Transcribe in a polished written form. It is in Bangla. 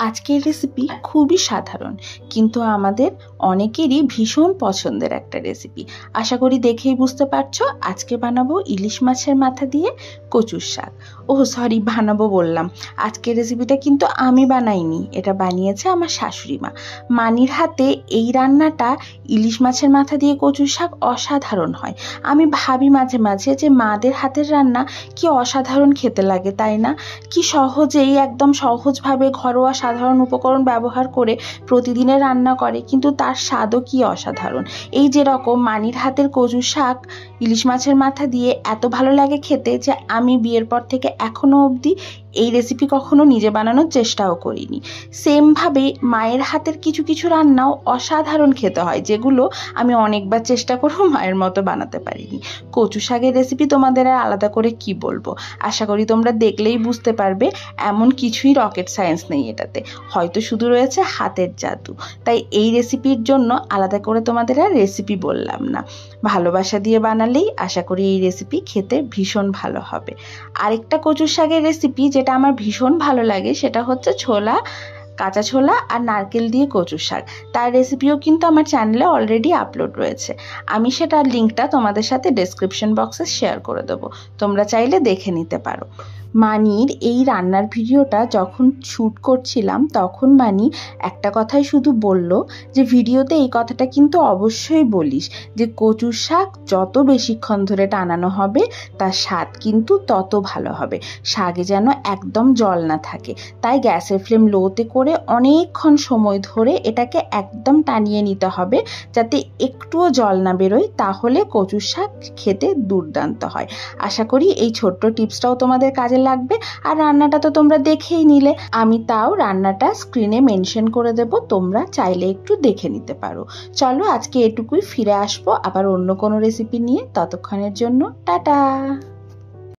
আজকের রেসিপি খুবই সাধারণ, কিন্তু আমাদের অনেকেরই ভীষণ পছন্দের একটা রেসিপি। আশা করি দেখেই বুঝতে পারছো আজকে বানাবো ইলিশ মাছের মাথা দিয়ে কচুর শাক। বানাবো বললাম, আজকের রেসিপিটা কিন্তু আমি বানাইনি, এটা বানিয়েছে আমার শাশুড়ি মা। মানির হাতে এই রান্নাটা ইলিশ মাছের মাথা দিয়ে কচুর শাক অসাধারণ হয়। আমি ভাবি মাঝে মাঝে যে মাদের হাতের রান্না কি অসাধারণ খেতে লাগে, তাই না? কি সহজেই একদম সহজভাবে ঘরোয়া সাধারণ উপকরণ ব্যবহার করে প্রতিদিনের রান্না করে, কিন্তু তার স্বাদও কি অসাধারণ। এই যেরকম মানির হাতের কচুর শাক ইলিশ মাছের মাথা দিয়ে এত ভালো লাগে খেতে যে আমি বিয়ের পর থেকে এখনো অবধি এই রেসিপি কখনো নিজে বানানোর চেষ্টাও করিনি। সেমভাবে মায়ের হাতের কিছু কিছু রান্নাও অসাধারণ খেতে হয়, যেগুলো আমি অনেকবার চেষ্টা করেও মায়ের মতো বানাতে পারিনি। কচু শাকের রেসিপি তোমাদের আর আলাদা করে কি বলবো, আশা করি তোমরা দেখলেই বুঝতে পারবে এমন কিছুই রকেট সায়েন্স নেই এটাতে, হয়তো শুধু রয়েছে হাতের জাদু। তাই এই রেসিপির জন্য আলাদা করে তোমাদের আর রেসিপি বললাম না, ভালোবাসা দিয়ে বানালেই আশা করি এই রেসিপি খেতে ভীষণ ভালো হবে। আরেকটা কচুর শাকের রেসিপি যেটা আমার ভীষণ ভালো লাগে সেটা হচ্ছে কাঁচা ছোলা আর নারকেল দিয়ে কচুর শাক। তার রেসিপিও কিন্তু আমার চ্যানেলে অলরেডি আপলোড রয়েছে, আমি সেটার লিঙ্কটা তোমাদের সাথে ডেসক্রিপশন বক্সে শেয়ার করে দেবো, তোমরা চাইলে দেখে নিতে পারো। মানির এই রান্নার ভিডিওটা যখন শ্যুট করছিলাম তখন মানি একটা কথাই শুধু বলল যে ভিডিওতে এই কথাটা কিন্তু অবশ্যই বলিস যে কচুর শাক যত বেশিক্ষণ ধরে টানানো হবে তার স্বাদ কিন্তু তত ভালো হবে, শাকে যেন একদম জল না থাকে। তাই গ্যাসের ফ্লেম লোতে করে অনেকক্ষণ সময় ধরে এটাকে একদম টানিয়ে নিতে হবে যাতে একটুও জল না বেরোয়, তাহলে কচুর শাক খেতে দুর্দান্ত হয়। আশা করি এই ছোট্ট টিপসটাও তোমাদের কাজে লাগবে। আর রান্নাটা তো তোমরা দেখেই নিলে, আমি তাও রান্নাটা স্ক্রিনে মেনশন করে দেব, তোমরা চাইলে একটু দেখে নিতে পারো। চলো আজকে এটুকুই, ফিরে আসবো আবার অন্য কোনো রেসিপি নিয়ে, ততক্ষণের জন্য টাটা।